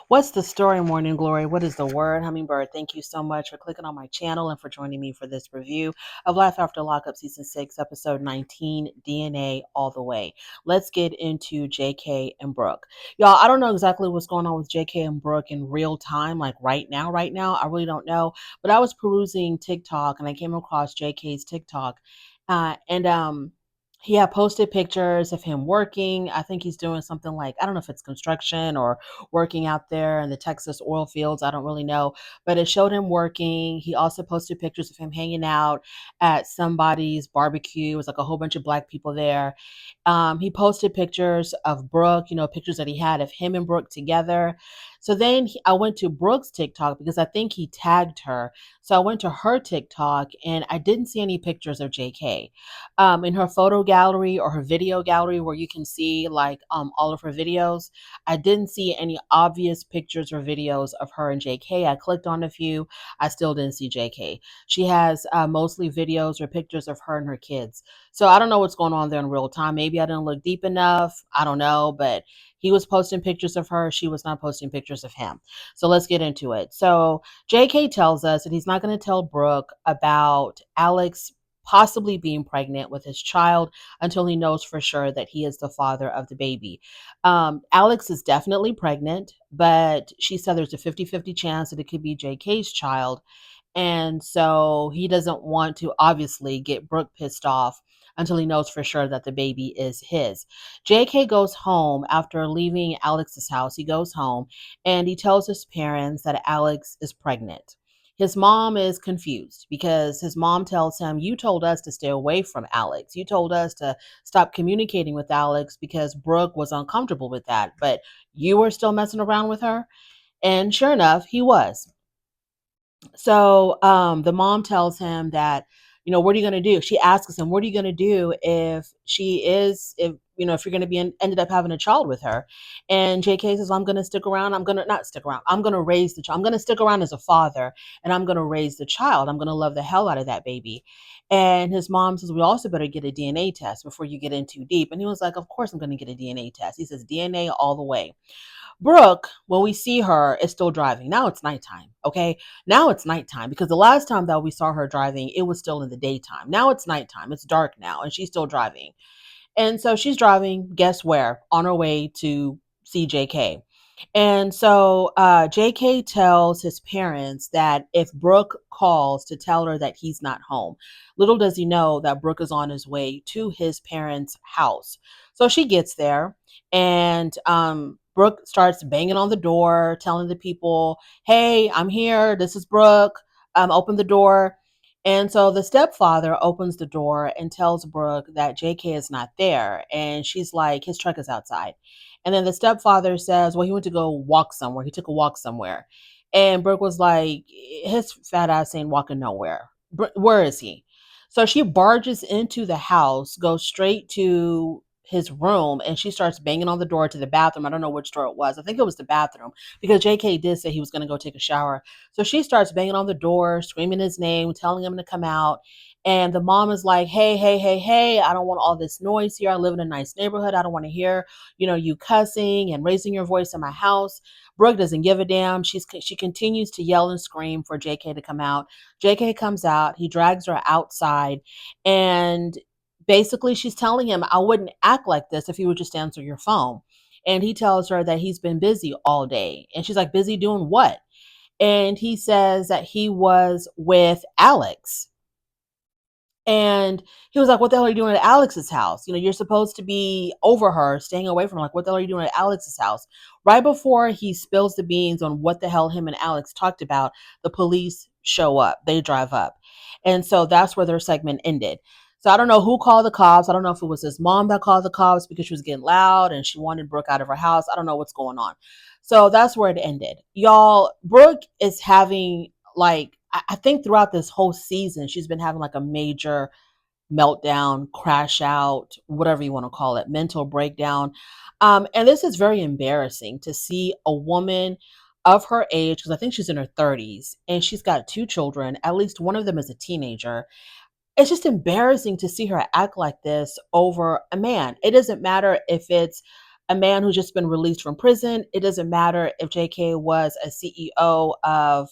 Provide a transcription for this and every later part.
What's the story, Morning Glory? What is the word, Hummingbird? Thank you so much for clicking on my channel and for joining me for this review of Life After Lockup Season 6, Episode 19, DNA All the Way. Let's get into JK and Brooke. Y'all, I don't know exactly what's going on with JK and Brooke in real time, like right now. I really don't know. But I was perusing TikTok and I came across JK's TikTok. And he had posted pictures of him working. I think he's doing something like, I don't know if it's construction or working out there in the Texas oil fields. I don't really know, but it showed him working. He also posted pictures of him hanging out at somebody's barbecue. It was like a whole bunch of black people there. He posted pictures of Brooke, pictures that he had of him and Brooke together. So then I went to Brooke's TikTok because I think he tagged her. So I went to her TikTok and I didn't see any pictures of JK. In her photo gallery or her video gallery where you can see like all of her videos, I didn't see any obvious pictures or videos of her and JK. I clicked on a few. I still didn't see JK. She has mostly videos or pictures of her and her kids. So I don't know what's going on there in real time. Maybe I didn't look deep enough. I don't know. But he was posting pictures of her. She was not posting pictures of him. So let's get into it. So JK tells us that he's not going to tell Brooke about Alex possibly being pregnant with his child until he knows for sure that he is the father of the baby. Alex is definitely pregnant, but she said there's a 50-50 chance that it could be JK's child. And so he doesn't want to obviously get Brooke pissed off until he knows for sure that the baby is his. JK goes home after leaving Alex's house. He goes home and he tells his parents that Alex is pregnant. His mom is confused because his mom tells him, "You told us to stay away from Alex. You told us to stop communicating with Alex because Brooke was uncomfortable with that. But you were still messing around with her." And sure enough, he was. So the mom tells him that, what are you going to do? She asks him, what are you going to do if if you're going to be ended up having a child with her? And JK says, I'm going to stick around. I'm going to not stick around. I'm going to raise the child. I'm going to stick around as a father and I'm going to raise the child. I'm going to love the hell out of that baby. And his mom says, we also better get a DNA test before you get in too deep. And he was like, of course I'm going to get a DNA test. He says, DNA all the way. Brooke, when we see her, is still driving. Now it's nighttime. Okay. Now it's nighttime because the last time that we saw her driving, it was still in the daytime. Now it's nighttime. It's dark now and she's still driving. And so she's driving, guess where? On her way to see JK. And so JK tells his parents that if Brooke calls to tell her that he's not home, little does he know that Brooke is on his way to his parents' house. So she gets there and Brooke starts banging on the door, telling the people, hey, I'm here. This is Brooke. Open the door. And so the stepfather opens the door and tells Brooke that JK is not there. And she's like, his truck is outside. And then the stepfather says, well, he went to go walk somewhere. He took a walk somewhere. And Brooke was like, his fat ass ain't walking nowhere. Where is he? So she barges into the house, goes straight to his room, and she starts banging on the door to the bathroom. I don't know which door it was. I think it was the bathroom because JK did say he was going to go take a shower. So she starts banging on the door, screaming his name, telling him to come out. And the mom is like, hey, hey, hey, hey, I don't want all this noise here. I live in a nice neighborhood. I don't want to hear, you cussing and raising your voice in my house. Brooke doesn't give a damn. She continues to yell and scream for JK to come out. JK comes out. He drags her outside. And basically, she's telling him, I wouldn't act like this if you would just answer your phone. And he tells her that he's been busy all day. And she's like, busy doing what? And he says that he was with Alex. And he was like, what the hell are you doing at Alex's house? You're supposed to be over her, staying away from her. Like, what the hell are you doing at Alex's house? Right before he spills the beans on what the hell him and Alex talked about, the police show up. They drive up. And so that's where their segment ended. So I don't know who called the cops. I don't know if it was his mom that called the cops because she was getting loud and she wanted Brooke out of her house. I don't know what's going on. So that's where it ended. Y'all, Brooke is having like, I think throughout this whole season, she's been having like a major meltdown, crash out, whatever you want to call it, mental breakdown. And this is very embarrassing to see a woman of her age, because I think she's in her 30s and she's got two children. At least one of them is a teenager. It's just embarrassing to see her act like this over a man. It doesn't matter if it's a man who's just been released from prison. It doesn't matter if JK was a CEO of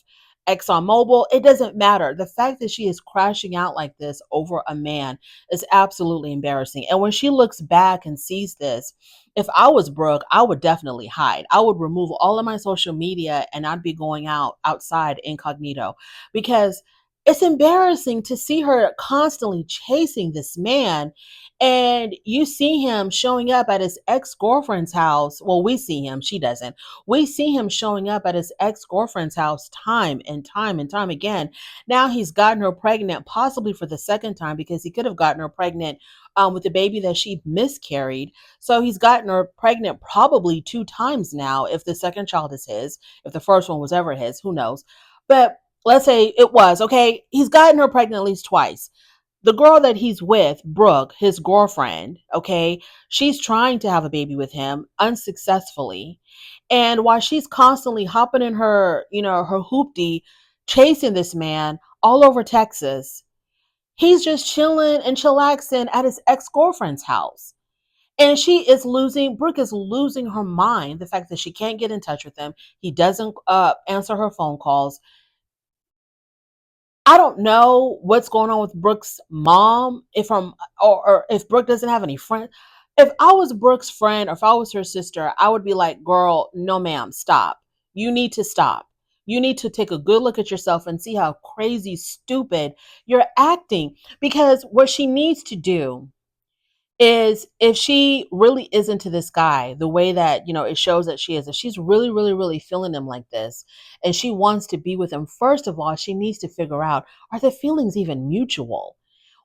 ExxonMobil. It doesn't matter. The fact that she is crashing out like this over a man is absolutely embarrassing. And when she looks back and sees this, if I was Brooke, I would definitely hide. I would remove all of my social media and I'd be going outside incognito, because it's embarrassing to see her constantly chasing this man. And you see him showing up at his ex-girlfriend's house. Well, we see him, she doesn't. We see him showing up at his ex-girlfriend's house time and time and time again. Now he's gotten her pregnant, possibly for the second time, because he could have gotten her pregnant with the baby that she miscarried. So he's gotten her pregnant probably two times now, if the second child is his, if the first one was ever his, who knows. But let's say it was, okay, he's gotten her pregnant at least twice. The girl that he's with, Brooke, his girlfriend, okay, she's trying to have a baby with him unsuccessfully. And while she's constantly hopping in her, her hoopty, chasing this man all over Texas, he's just chilling and chillaxing at his ex-girlfriend's house. And Brooke is losing her mind. The fact that she can't get in touch with him. He doesn't answer her phone calls. I don't know what's going on with Brooke's mom, or if Brooke doesn't have any friends. If I was Brooke's friend or if I was her sister, I would be like, girl, no ma'am, stop. You need to stop. You need to take a good look at yourself and see how crazy stupid you're acting. Because what she needs to do is, if she really is into this guy the way that it shows that she is, if she's really really really feeling him like this and she wants to be with him, first of all she needs to figure out, are the feelings even mutual?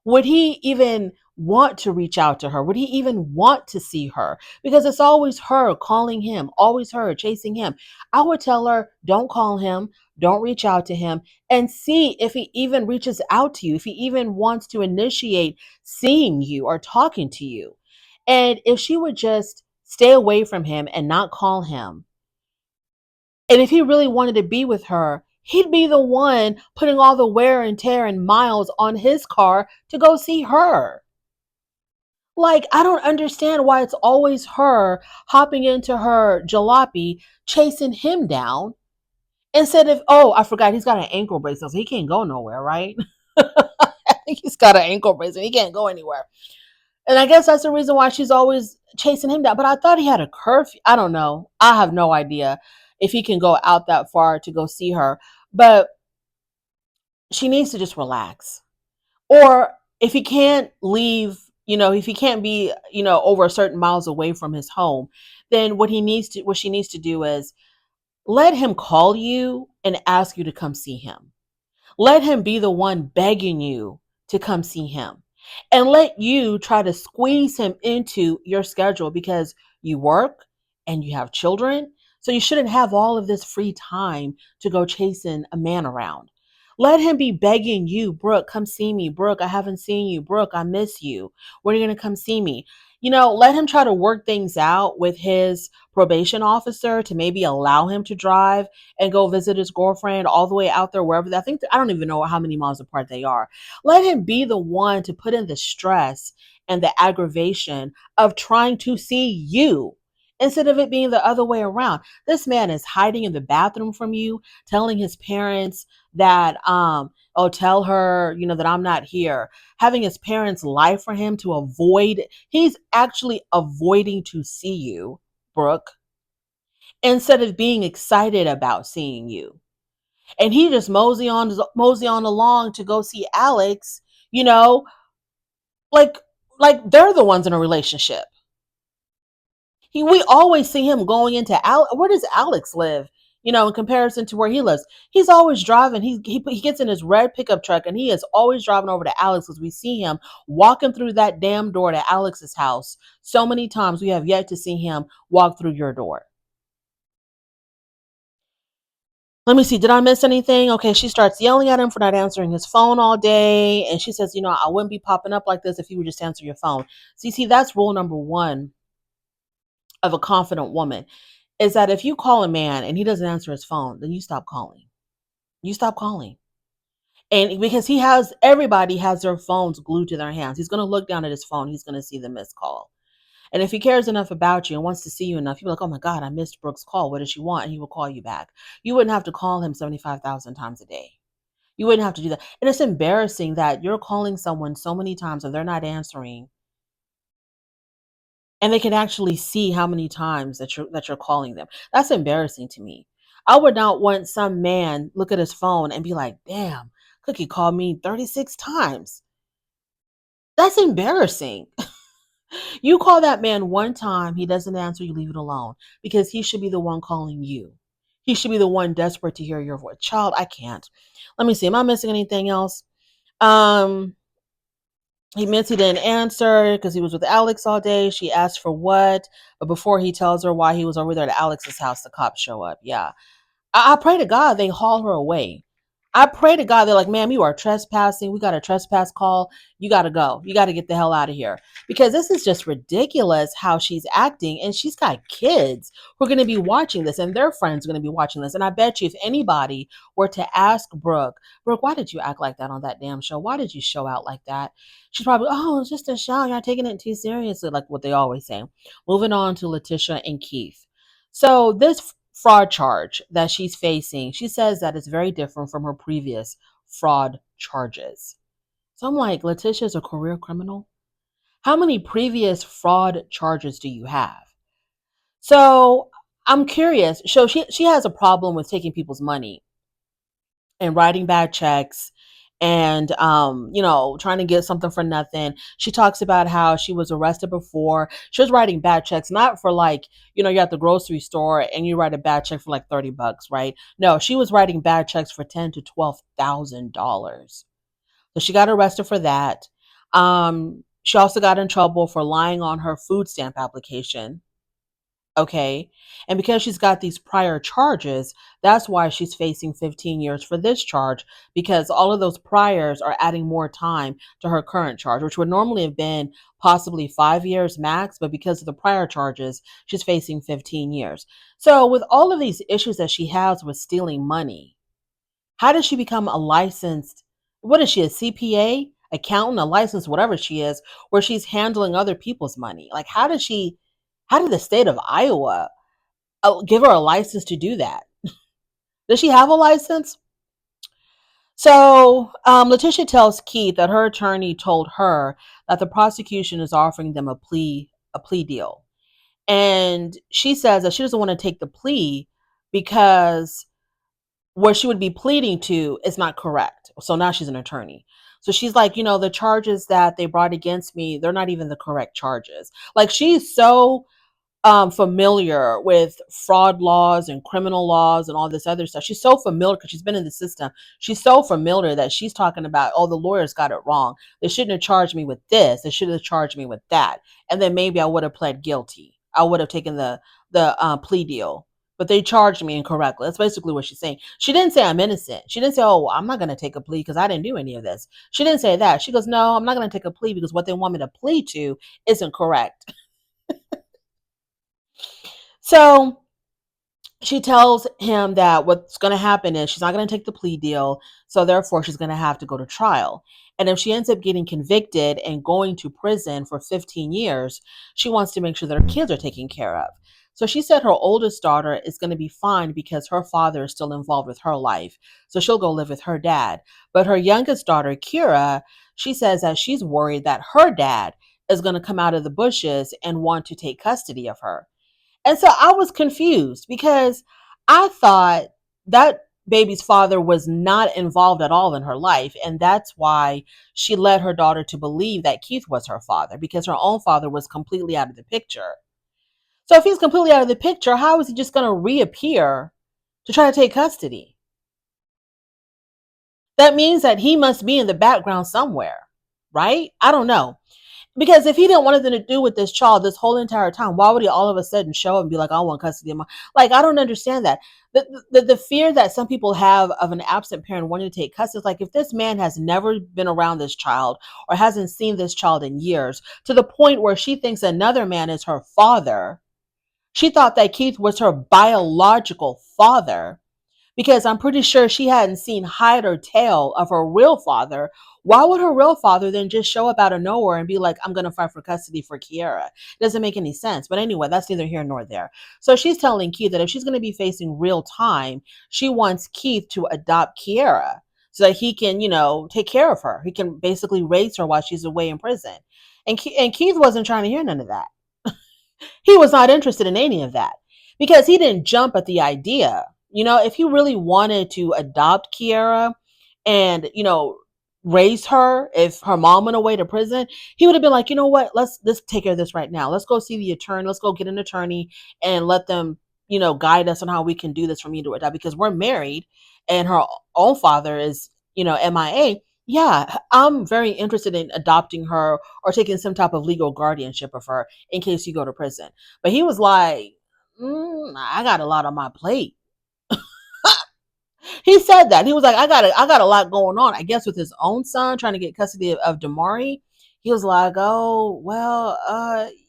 Would he even want to reach out to her? Would he even want to see her? Because it's always her calling him, always her chasing him. I would tell her, don't call him, don't reach out to him, and see if he even reaches out to you, if he even wants to initiate seeing you or talking to you. And if she would just stay away from him and not call him, and if he really wanted to be with her, he'd be the one putting all the wear and tear and miles on his car to go see her. Like, I don't understand why it's always her hopping into her jalopy, chasing him down, instead of, oh, I forgot he's got an ankle bracelet, so he can't go nowhere, right? I think he's got an ankle bracelet. He can't go anywhere. And I guess that's the reason why she's always chasing him down. But I thought he had a curfew. I don't know. I have no idea if he can go out that far to go see her. But she needs to just relax. Or if he can't leave, if he can't be, over a certain miles away from his home, then what she needs to do is let him call you and ask you to come see him. Let him be the one begging you to come see him, and let you try to squeeze him into your schedule, because you work and you have children. So you shouldn't have all of this free time to go chasing a man around. Let him be begging you, Brooke, come see me. Brooke, I haven't seen you. Brooke, I miss you. When are you going to come see me? Let him try to work things out with his probation officer to maybe allow him to drive and go visit his girlfriend all the way out there, wherever. I don't even know how many miles apart they are. Let him be the one to put in the stress and the aggravation of trying to see you, instead of it being the other way around. This man is hiding in the bathroom from you, telling his parents that, oh, tell her, that I'm not here, having his parents lie for him to avoid. He's actually avoiding to see you, Brooke, instead of being excited about seeing you. And he just mosey on along to go see Alex, you know, like like they're the ones in a relationship. We always see him going into where does Alex live? In comparison to where he lives, he's always driving. He gets in his red pickup truck and he is always driving over to Alex, because we see him walking through that damn door to Alex's house so many times. We have yet to see him walk through your door. Let me see. Did I miss anything? Okay, she starts yelling at him for not answering his phone all day. And she says, I wouldn't be popping up like this if you would just answer your phone. See, that's rule number one of a confident woman, is that if you call a man and he doesn't answer his phone, then you stop calling. You stop calling. And because everybody has their phones glued to their hands. He's going to look down at his phone. He's going to see the missed call. And if he cares enough about you and wants to see you enough, you'll be like, oh my God, I missed Brooke's call. What does she want? And he will call you back. You wouldn't have to call him 75,000 times a day. You wouldn't have to do that. And it's embarrassing that you're calling someone so many times and they're not answering. And they can actually see how many times that you're calling them. That's embarrassing to me. I would not want some man look at his phone and be like, damn, Cookie called me 36 times. That's embarrassing. You call that man one time, he doesn't answer, you leave it alone because he should be the one calling you. He should be the one desperate to hear your voice. Child, I can't. Let me see. Am I missing anything else? Um, he meant he didn't answer because he was with Alex all day. She asked for what, but before he tells her why he was over there at Alex's house, the cops show up. Yeah. I pray to God they haul her away. I pray to God they're like, ma'am, you are trespassing. We got a trespass call. You got to go. You got to get the hell out of here. Because this is just ridiculous how she's acting. And she's got kids who are going to be watching this and their friends are going to be watching this. And I bet you if anybody were to ask Brooke, why did you act like that on that damn show? Why did you show out like that? She's probably, oh, it's just a show. You're not taking it too seriously, like what they always say. Moving on to Leticia and Keith. So this fraud charge that she's facing, she says that it's very different from her previous fraud charges. So I'm like, Leticia's a career criminal? How many previous fraud charges do you have? So I'm curious. So she has a problem with taking people's money and writing bad checks and trying to get something for nothing. She talks about how she was arrested before. She was writing bad checks, not for like, you're at the grocery store and you write a bad check for like $30, right? No, she was writing bad checks for $10,000 to $12,000. So she got arrested for that. She also got in trouble for lying on her food stamp application. Okay. And because she's got these prior charges, that's why she's facing 15 years for this charge, because all of those priors are adding more time to her current charge, which would normally have been possibly 5 years max. But because of the prior charges, she's facing 15 years. So, with all of these issues that she has with stealing money, how does she become a licensed, what is she, a CPA, accountant, a licensed, whatever she is, where she's handling other people's money? Like, how did the state of Iowa give her a license to do that? Does she have a license? So Leticia tells Keith that her attorney told her that the prosecution is offering them a plea deal. And she says that she doesn't want to take the plea because what she would be pleading to is not correct. So now she's an attorney. So she's like, the charges that they brought against me, they're not even the correct charges. Like, she's so familiar with fraud laws and criminal laws and all this other stuff. She's so familiar because she's been in the system. She's so familiar that she's talking about, oh, the lawyers got it wrong. They shouldn't have charged me with this. They should have charged me with that. And then maybe I would have pled guilty. I would have taken the plea deal. But they charged me incorrectly. That's basically what she's saying. She didn't say I'm innocent. She didn't say, oh, I'm not going to take a plea because I didn't do any of this. She didn't say that. She goes, no, I'm not going to take a plea because what they want me to plead to isn't correct. So she tells him that what's going to happen is she's not going to take the plea deal. So therefore, she's going to have to go to trial. And if she ends up getting convicted and going to prison for 15 years, she wants to make sure that her kids are taken care of. So she said her oldest daughter is going to be fine because her father is still involved with her life. So she'll go live with her dad. But her youngest daughter, Kira, she says that she's worried that her dad is going to come out of the bushes and want to take custody of her. And so I was confused because I thought that baby's father was not involved at all in her life. And that's why she led her daughter to believe that Keith was her father, because her own father was completely out of the picture. So if he's completely out of the picture, how is he just going to reappear to try to take custody? That means that he must be in the background somewhere, right? I don't know. Because if he didn't want anything to do with this child this whole entire time, why would he all of a sudden show up and be like, I want custody of my, like, I don't understand that. The fear that some people have of an absent parent wanting to take custody is like, if this man has never been around this child or hasn't seen this child in years, to the point where she thinks another man is her father. She thought that Keith was her biological father. because I'm pretty sure she hadn't seen hide or tail of her real father. Why would her real father then just show up out of nowhere and be like, I'm going to fight for custody for Kiara? It doesn't make any sense. But anyway, that's neither here nor there. So she's telling Keith that if she's going to be facing real time, she wants Keith to adopt Kiara so that he can, take care of her. He can basically raise her while she's away in prison. And Keith wasn't trying to hear none of that. He was not interested in any of that because he didn't jump at the idea. If he really wanted to adopt Kiara and, raise her, if her mom went away to prison, he would have been like, you know what, let's take care of this right now. Let's go see the attorney. Let's go get an attorney and let them, guide us on how we can do this for me to adopt, because we're married and her own father is, MIA. Yeah, I'm very interested in adopting her or taking some type of legal guardianship of her in case you go to prison. But he was like, I got a lot on my plate. He said that. He was like, I got a lot going on. I guess with his own son trying to get custody of Damari. He was like, oh, well,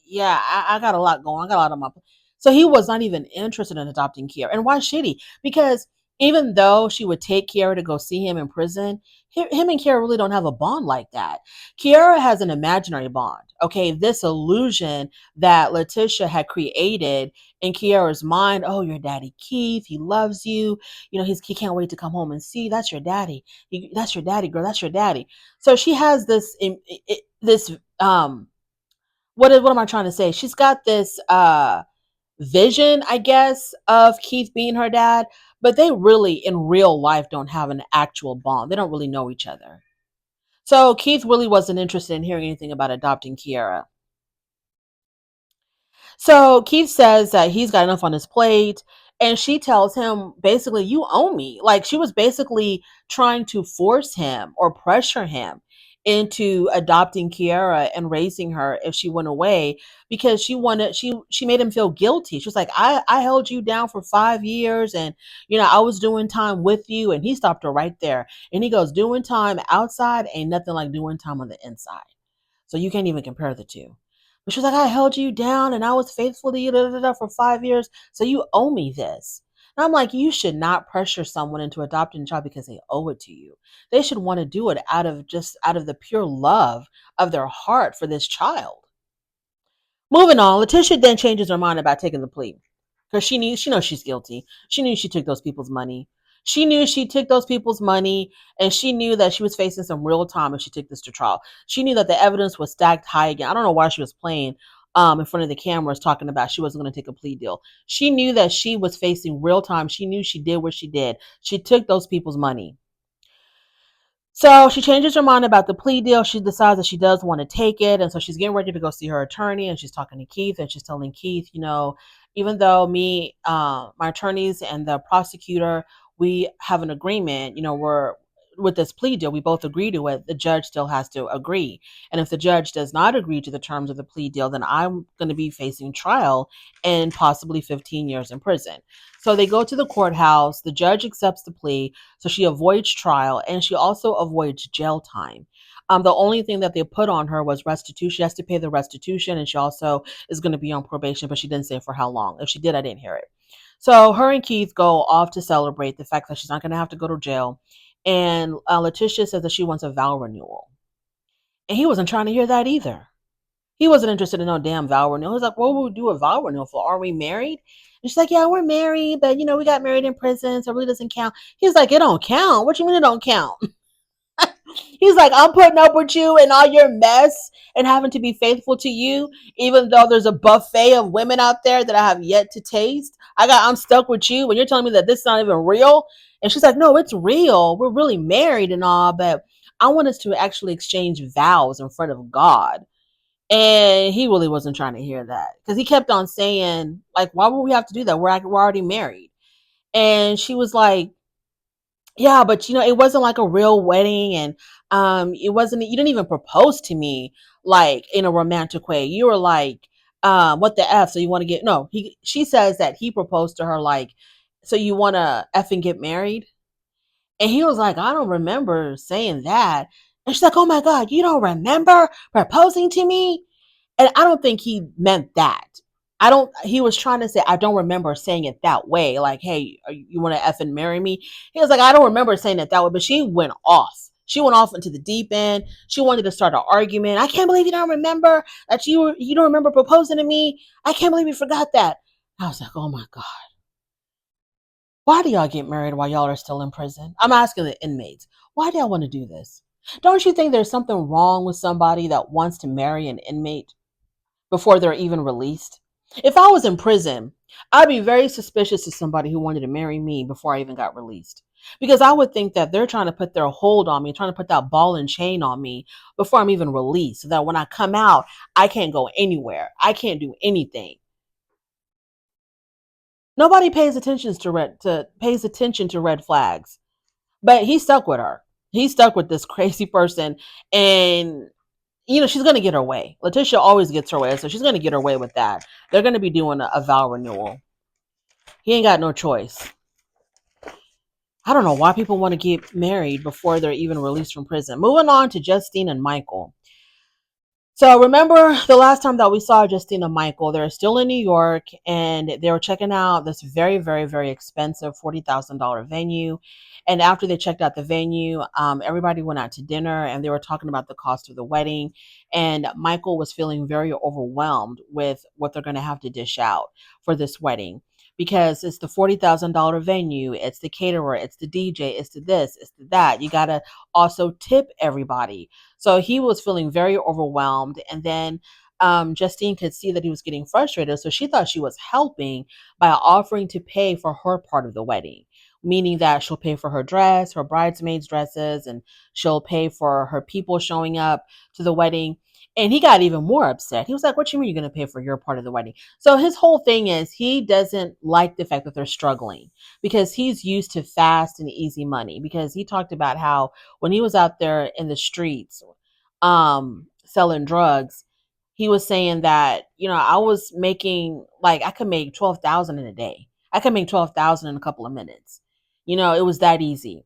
yeah, I got a lot going. I got a lot on my plate. So he was not even interested in adopting Kiara. And why should he? Because even though she would take Kiara to go see him in prison, him and Kiara really don't have a bond like that. Kiara has an imaginary bond. Okay, this illusion that Leticia had created in Kiara's mind. Oh, your daddy Keith, he loves you. He can't wait to come home and see. That's your daddy. That's your daddy, girl. That's your daddy. So she has this what am I trying to say? She's got this vision, I guess, of Keith being her dad, but they really in real life don't have an actual bond. They don't really know each other. So Keith really wasn't interested in hearing anything about adopting Kiara. So Keith says that he's got enough on his plate. And she tells him, basically, you owe me. Like, she was basically trying to force him or pressure him into adopting Kiara and raising her if she went away, because she made him feel guilty. She was like, I held you down for 5 years, and I was doing time with you. And he stopped her right there. And he goes, doing time outside ain't nothing like doing time on the inside. So you can't even compare the two. But she was like, I held you down and I was faithful to you for 5 years. So you owe me this. And I'm like, you should not pressure someone into adopting a child because they owe it to you. They should want to do it out of the pure love of their heart for this child. Moving on, Leticia then changes her mind about taking the plea because she knows she's guilty. She knew she took those people's money. She knew she took those people's money, and she knew that she was facing some real time if she took this to trial. She knew that the evidence was stacked high again. I don't know why she was playing in front of the cameras talking about she wasn't going to take a plea deal. She knew that she was facing real time. She knew she did what she did. She took those people's money. So she changes her mind about the plea deal. She decides that she does want to take it. And so she's getting ready to go see her attorney, and she's talking to Keith, and she's telling Keith, even though my attorneys and the prosecutor, we have an agreement, we're with this plea deal, we both agree to it. The judge still has to agree. And if the judge does not agree to the terms of the plea deal, then I'm going to be facing trial and possibly 15 years in prison. So they go to the courthouse. The judge accepts the plea. So she avoids trial, and she also avoids jail time. The only thing that they put on her was restitution. She has to pay the restitution, and she also is going to be on probation, but she didn't say for how long. If she did, I didn't hear it. So her and Keith go off to celebrate the fact that she's not going to have to go to jail. And Leticia says that she wants a vow renewal. And he wasn't trying to hear that either. He wasn't interested in no damn vow renewal. He was like, what would we do a vow renewal for? Are we married? And she's like, yeah, we're married, but we got married in prison, so it really doesn't count. He's like, it don't count. What you mean it don't count? He's like, I'm putting up with you and all your mess and having to be faithful to you, even though there's a buffet of women out there that I have yet to taste. I'm stuck with you, and you're telling me that this is not even real. And she's like, no, it's real. We're really married and all, but I want us to actually exchange vows in front of God. And he really wasn't trying to hear that, because he kept on saying, like, why would we have to do that? We're already married. And she was like, yeah, but it wasn't like a real wedding, and it wasn't, you didn't even propose to me like in a romantic way. You were like, what the F? So you want to get, no, she says that he proposed to her like, so you want to F and get married? And he was like, I don't remember saying that. And she's like, oh my God, you don't remember proposing to me? And I don't think he meant that. I don't, he was trying to say, I don't remember saying it that way. Like, hey, you want to effing marry me? He was like, I don't remember saying it that way, but she went off. She went off into the deep end. She wanted to start an argument. I can't believe you don't remember that you don't remember proposing to me. I can't believe you forgot that. I was like, oh my God. Why do y'all get married while y'all are still in prison? I'm asking the inmates. Why do y'all want to do this? Don't you think there's something wrong with somebody that wants to marry an inmate before they're even released? If I was in prison, I'd be very suspicious of somebody who wanted to marry me before I even got released. Because I would think that they're trying to put their hold on me, trying to put that ball and chain on me before I'm even released, so that when I come out, I can't go anywhere. I can't do anything. Nobody pays attention to red flags. But he stuck with her. He stuck with this crazy person, and she's gonna get her way. Leticia always gets her way, so she's gonna get her way with that. They're gonna be doing a vow renewal. He ain't got no choice. I don't know why people want to get married before they're even released from prison. Moving on to Justine and Michael. So remember the last time that we saw Justine and Michael, they're still in New York and they were checking out this very, very, very expensive $40,000 venue. And after they checked out the venue, everybody went out to dinner and they were talking about the cost of the wedding. And Michael was feeling very overwhelmed with what they're going to have to dish out for this wedding, because it's the $40,000 venue, it's the caterer, it's the DJ, it's the this, it's the that. You got to also tip everybody. So he was feeling very overwhelmed. And then Justine could see that he was getting frustrated. So she thought she was helping by offering to pay for her part of the wedding, meaning that she'll pay for her dress, her bridesmaids' dresses, and she'll pay for her people showing up to the wedding. And he got even more upset. He was like, what you mean you're going to pay for your part of the wedding? So his whole thing is he doesn't like the fact that they're struggling, because he's used to fast and easy money. Because he talked about how when he was out there in the streets selling drugs, he was saying that, I was making, like, I could make 12,000 in a day. I could make 12,000 in a couple of minutes. It was that easy.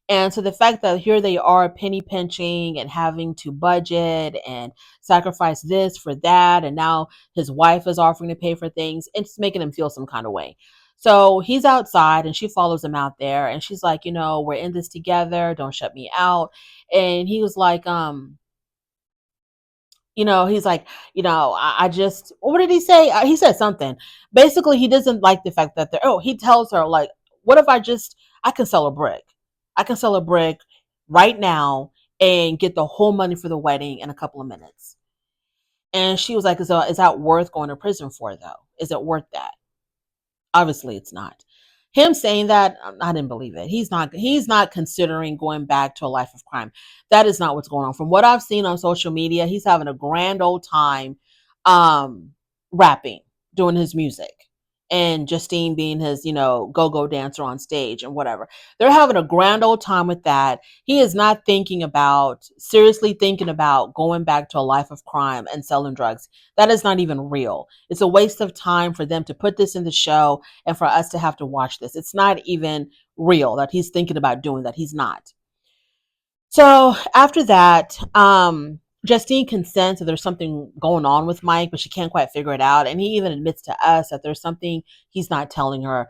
And so the fact that here they are penny pinching and having to budget and sacrifice this for that, and now his wife is offering to pay for things, it's making him feel some kind of way. So he's outside and she follows him out there and she's like, we're in this together. Don't shut me out. And he was like, he's like, I just, what did he say? He said something. Basically, he doesn't like the fact that he tells her, like, what if I can sell a brick. I can sell a brick right now and get the whole money for the wedding in a couple of minutes. And she was like, is that worth going to prison for, though? Is it worth that? Obviously, it's not. Him saying that, I didn't believe it. He's not considering going back to a life of crime. That is not what's going on. From what I've seen on social media, he's having a grand old time rapping, doing his music. And Justine being his, go-go dancer on stage and whatever. They're having a grand old time with that. He is not seriously thinking about going back to a life of crime and selling drugs. That is not even real. It's a waste of time for them to put this in the show and for us to have to watch this. It's not even real that he's thinking about doing that. He's not. So after that, Justine consents that there's something going on with Mike, but she can't quite figure it out. And he even admits to us that there's something he's not telling her.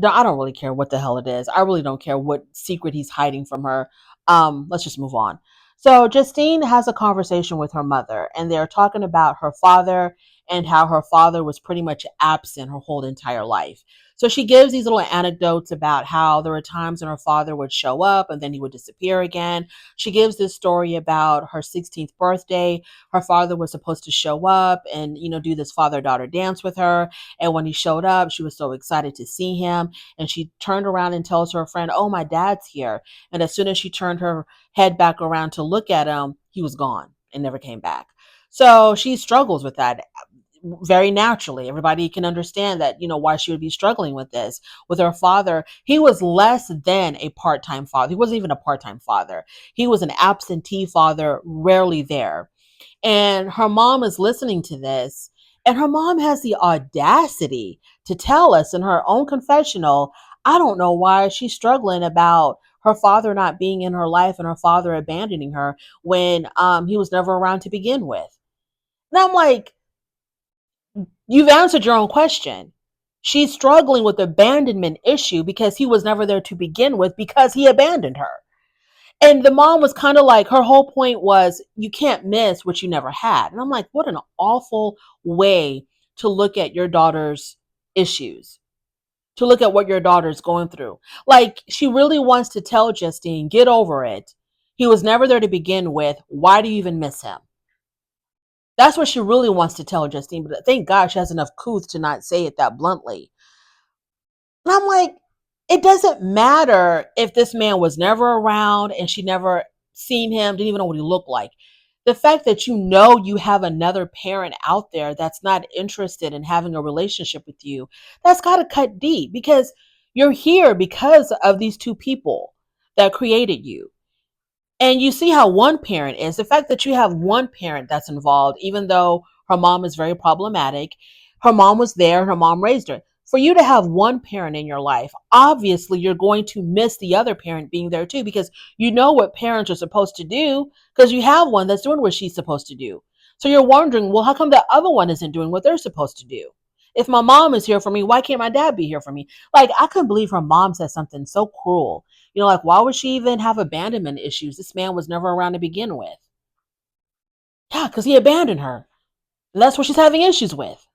I don't really care what the hell it is. I really don't care what secret he's hiding from her. Let's just move on. So Justine has a conversation with her mother, and they're talking about her father and how her father was pretty much absent her whole entire life. So she gives these little anecdotes about how there were times when her father would show up and then he would disappear again. She gives this story about her 16th birthday. Her father was supposed to show up and, do this father-daughter dance with her. And when he showed up, she was so excited to see him. And she turned around and tells her friend, oh, my dad's here. And as soon as she turned her head back around to look at him, he was gone and never came back. So she struggles with that very naturally. Everybody can understand that, why she would be struggling with this. With her father, he was less than a part-time father. He wasn't even a part-time father. He was an absentee father, rarely there. And her mom is listening to this, and her mom has the audacity to tell us in her own confessional, I don't know why she's struggling about her father not being in her life and her father abandoning her when he was never around to begin with. And I'm like, You've answered your own question. She's struggling with abandonment issue because he was never there to begin with because he abandoned her. And the mom was kind of like, her whole point was, you can't miss what you never had. And I'm like, what an awful way to look at your daughter's issues, to look at what your daughter's going through. Like, she really wants to tell Justine, get over it. He was never there to begin with. Why do you even miss him? That's what she really wants to tell Justine. But thank God she has enough couth to not say it that bluntly. And I'm like, it doesn't matter if this man was never around and she never seen him, didn't even know what he looked like. The fact that you know you have another parent out there that's not interested in having a relationship with you, that's got to cut deep, because you're here because of these two people that created you. And you see how one parent is. The fact that you have one parent that's involved, even though her mom is very problematic, her mom was there, her mom raised her. For you to have one parent in your life, obviously you're going to miss the other parent being there too, because you know what parents are supposed to do because you have one that's doing what she's supposed to do. So you're wondering, well, how come the other one isn't doing what they're supposed to do? If my mom is here for me, why can't my dad be here for me? Like, I couldn't believe her mom said something so cruel. Like, why would she even have abandonment issues? This man was never around to begin with. Yeah, because he abandoned her. And that's what she's having issues with.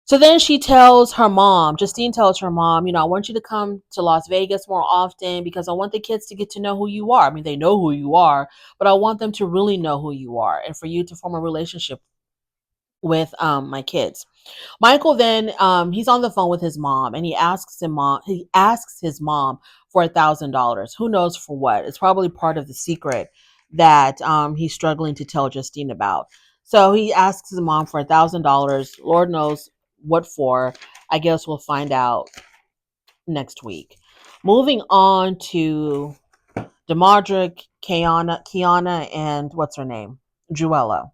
So then she tells her mom, Justine tells her mom, I want you to come to Las Vegas more often because I want the kids to get to know who you are. I mean, they know who you are, but I want them to really know who you are and for you to form a relationship with my kids. Michael then he's on the phone with his mom and he asks his mom for $1,000. Who knows for what? It's probably part of the secret that he's struggling to tell Justine about. So he asks his mom for $1,000. Lord knows what for. I guess we'll find out next week. Moving on to Demardrick, Kiana, and what's her name? Joela.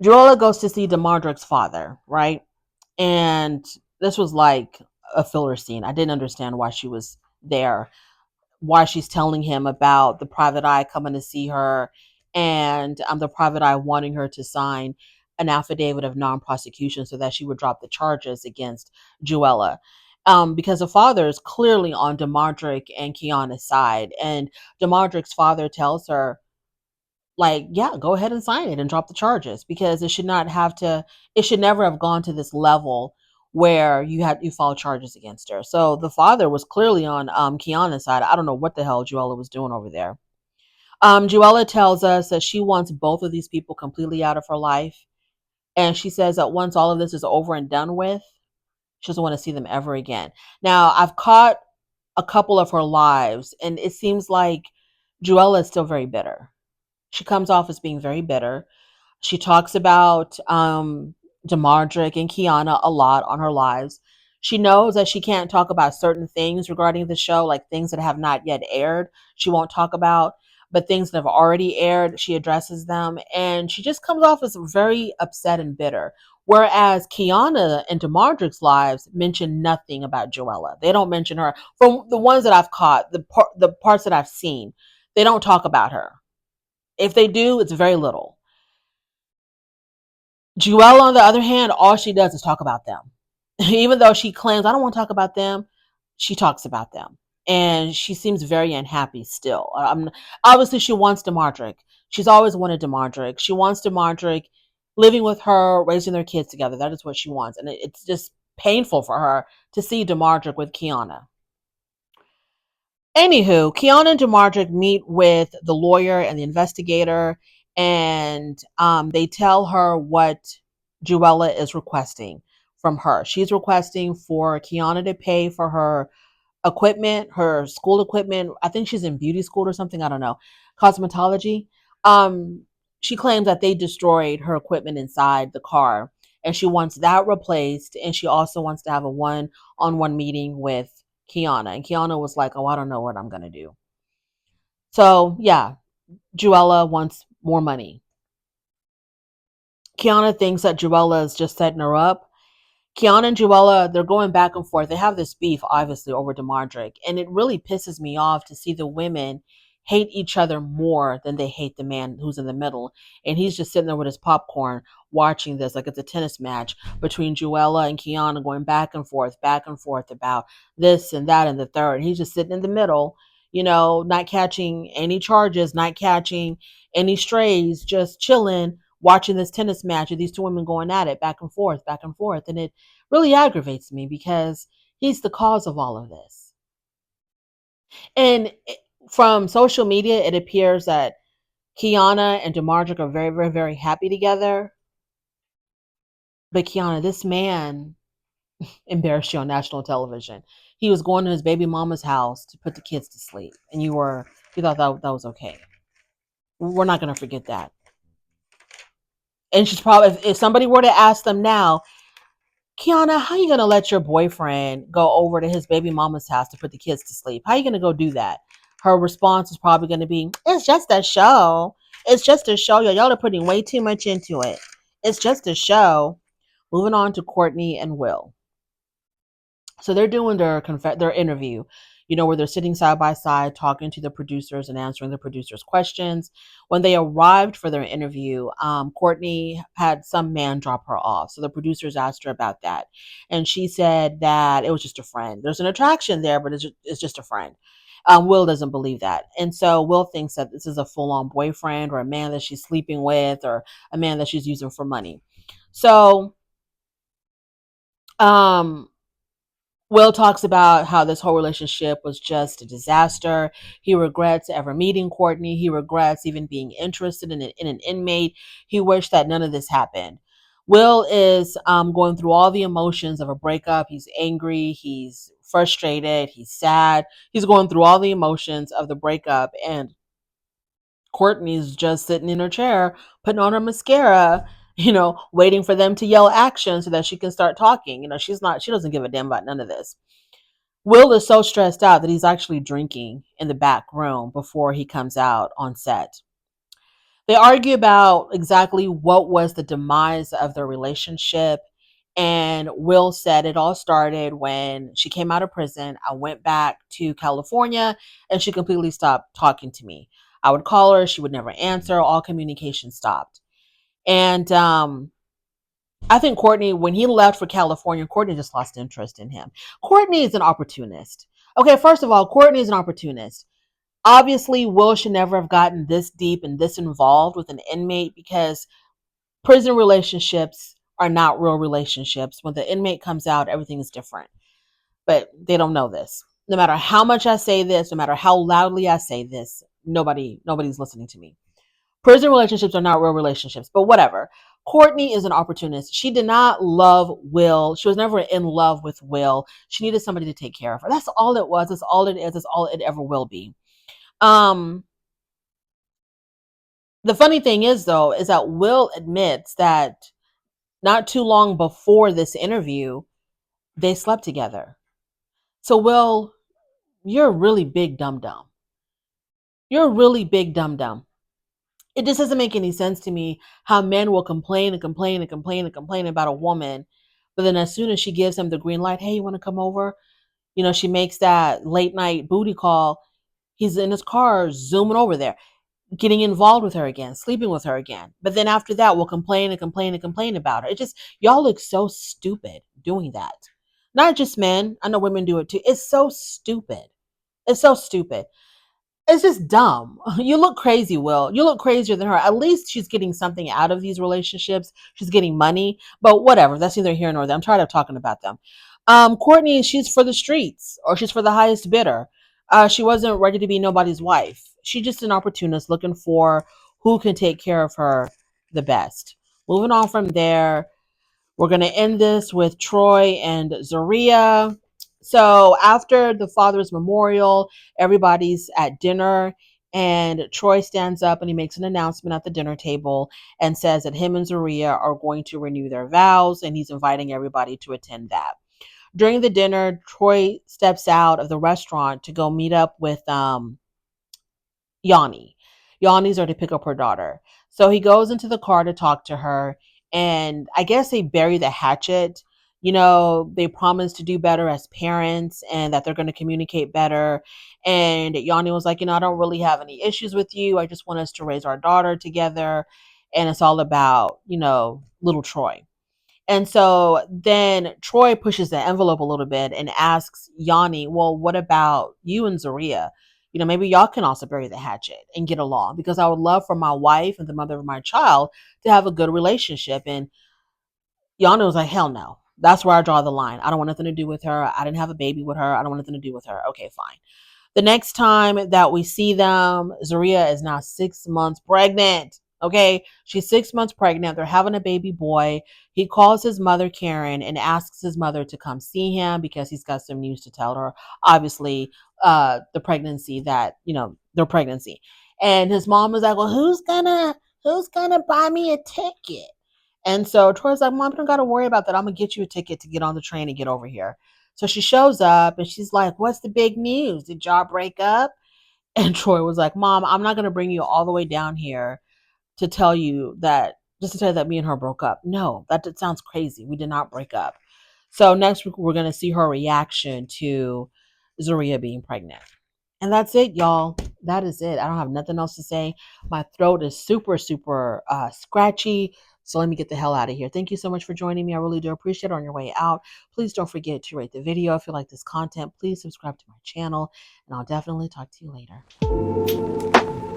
Joela goes to see Demardrick's father, right? And this was like a filler scene. I didn't understand why she was there, why she's telling him about the private eye coming to see her, and the private eye wanting her to sign an affidavit of non-prosecution so that she would drop the charges against Joella. Because the father is clearly on Demardrick and Kiana's side. And Demardrick's father tells her, like, yeah, go ahead and sign it and drop the charges, because it should never have gone to this level where you filed charges against her. So the father was clearly on Kiana's side. I don't know what the hell Joella was doing over there. Joella tells us that she wants both of these people completely out of her life. And she says that once all of this is over and done with, she doesn't want to see them ever again. Now, I've caught a couple of her lives, and it seems like Joella is still very bitter. She comes off as being very bitter. She talks about Demardrick and Kiana a lot on her lives. She knows that she can't talk about certain things regarding the show, like things that have not yet aired. She won't talk about, but things that have already aired, she addresses them. And she just comes off as very upset and bitter. Whereas Kiana and Demardrick's lives mention nothing about Joella. They don't mention her. From the ones that I've caught, the parts that I've seen, they don't talk about her. If they do, it's very little. Joelle, on the other hand, all she does is talk about them. Even though she claims, I don't want to talk about them, she talks about them. And she seems very unhappy still. Obviously, she wants Demardrick. She's always wanted Demardrick. She wants Demardrick living with her, raising their kids together. That is what she wants. And it's just painful for her to see Demardrick with Kiana. Anywho, Kiana and Demardrick meet with the lawyer and the investigator, and they tell her what Joella is requesting from her. She's requesting for Kiana to pay for her equipment, her school equipment. I think she's in beauty school or something. I don't know. Cosmetology. Um, she claims that they destroyed her equipment inside the car, and she wants that replaced. And she also wants to have a one-on-one meeting with Kiana. And Kiana was like, "Oh, I don't know what I'm gonna do." So yeah, Joella wants more money. Kiana thinks that Joella is just setting her up. Kiana and Joella, they're going back and forth. They have this beef, obviously, over Demardrick. And it really pisses me off to see the women hate each other more than they hate the man who's in the middle. And he's just sitting there with his popcorn watching this like it's a tennis match between Joela and Kiana going back and forth about this and that and the third. And he's just sitting in the middle, not catching any charges, not catching any strays, just chilling, watching this tennis match of these two women going at it back and forth, back and forth. And it really aggravates me because he's the cause of all of this. And from social media, it appears that Kiana and DeMarjoc are very, very, very happy together. But Kiana, this man embarrassed you on national television. He was going to his baby mama's house to put the kids to sleep, and you thought that was okay. We're not going to forget that. And she's probably, if somebody were to ask them now, Kiana, how are you going to let your boyfriend go over to his baby mama's house to put the kids to sleep? How are you going to go do that? Her response is probably going to be, it's just a show. It's just a show. Y'all are putting way too much into it. It's just a show. Moving on to Courtney and Will. So they're doing their interview, where they're sitting side by side talking to the producers and answering the producers' questions. When they arrived for their interview, Courtney had some man drop her off. So the producers asked her about that. And she said that it was just a friend. There's an attraction there, but it's just a friend. Will doesn't believe that. And so Will thinks that this is a full-on boyfriend or a man that she's sleeping with or a man that she's using for money. So, Will talks about how this whole relationship was just a disaster. He regrets ever meeting Courtney. He regrets even being interested in an inmate. He wished that none of this happened. Will is going through all the emotions of a breakup. He's angry. He's frustrated. He's sad. He's going through all the emotions of the breakup. And Courtney's just sitting in her chair, putting on her mascara, waiting for them to yell action so that she can start talking. She doesn't give a damn about none of this. Will is so stressed out that he's actually drinking in the back room before he comes out on set. They argue about exactly what was the demise of their relationship. And Will said it all started when she came out of prison. I went back to California and she completely stopped talking to me. I would call her, she would never answer, all communication stopped. And I think Courtney, when he left for California, Courtney just lost interest in him. Courtney is an opportunist. Okay, first of all, Courtney is an opportunist. Obviously, Will should never have gotten this deep and this involved with an inmate because prison relationships are not real relationships. When the inmate comes out, everything is different. But they don't know this. No matter how much I say this, no matter how loudly I say this, nobody's listening to me. Prison relationships are not real relationships, but whatever. Courtney is an opportunist. She did not love Will. She was never in love with Will. She needed somebody to take care of her. That's all it was. That's all it is. That's all it ever will be. The funny thing is, though, is that Will admits that not too long before this interview, they slept together. So, Will, you're a really big dum-dum. You're a really big dum-dum. It just doesn't make any sense to me how men will complain and complain and complain and complain about a woman. But then as soon as she gives him the green light, hey, you want to come over? She makes that late night booty call. He's in his car zooming over there, getting involved with her again, sleeping with her again. But then after that, we'll complain and complain and complain about her. It just, y'all look so stupid doing that. Not just men. I know women do it too. It's so stupid. It's so stupid. It's just dumb. You look crazy, Will. You look crazier than her. At least she's getting something out of these relationships. She's getting money, but whatever. That's neither here nor there. I'm tired of talking about them. Courtney, she's for the streets or she's for the highest bidder. She wasn't ready to be nobody's wife. She's just an opportunist looking for who can take care of her the best. Moving on from there, we're going to end this with Troy and Zaria. So after the father's memorial, everybody's at dinner and Troy stands up and he makes an announcement at the dinner table and says that him and Zaria are going to renew their vows and he's inviting everybody to attend that. During the dinner, Troy steps out of the restaurant to go meet up with Yanni. Yanni's there to pick up her daughter. So he goes into the car to talk to her and I guess they bury the hatchet. You know, they promised to do better as parents and that they're going to communicate better. And Yanni was like, you know, I don't really have any issues with you. I just want us to raise our daughter together. And it's all about, you know, little Troy. And so then Troy pushes the envelope a little bit and asks Yanni, well, what about you and Zaria? You know, maybe y'all can also bury the hatchet and get along, because I would love for my wife and the mother of my child to have a good relationship. And Yanni was like, hell no. That's where I draw the line. I don't want nothing to do with her. I didn't have a baby with her. I don't want nothing to do with her. Okay, fine. The next time that we see them, Zaria is now 6 months pregnant. Okay, she's 6 months pregnant. They're having a baby boy. He calls his mother, Karen, and asks his mother to come see him because he's got some news to tell her. Obviously, the pregnancy that, you know, their pregnancy. And his mom was like, well, who's gonna buy me a ticket? And so Troy's like, Mom, you don't got to worry about that. I'm going to get you a ticket to get on the train and get over here. So she shows up and she's like, what's the big news? Did y'all break up? And Troy was like, Mom, I'm not going to bring you all the way down here to tell you that, just to tell you that me and her broke up. No, that sounds crazy. We did not break up. So next week, we're going to see her reaction to Zaria being pregnant. And that's it, y'all. That is it. I don't have nothing else to say. My throat is super, super scratchy. So let me get the hell out of here. Thank you so much for joining me. I really do appreciate it. On your way out, please don't forget to rate the video. If you like this content, please subscribe to my channel. And I'll definitely talk to you later.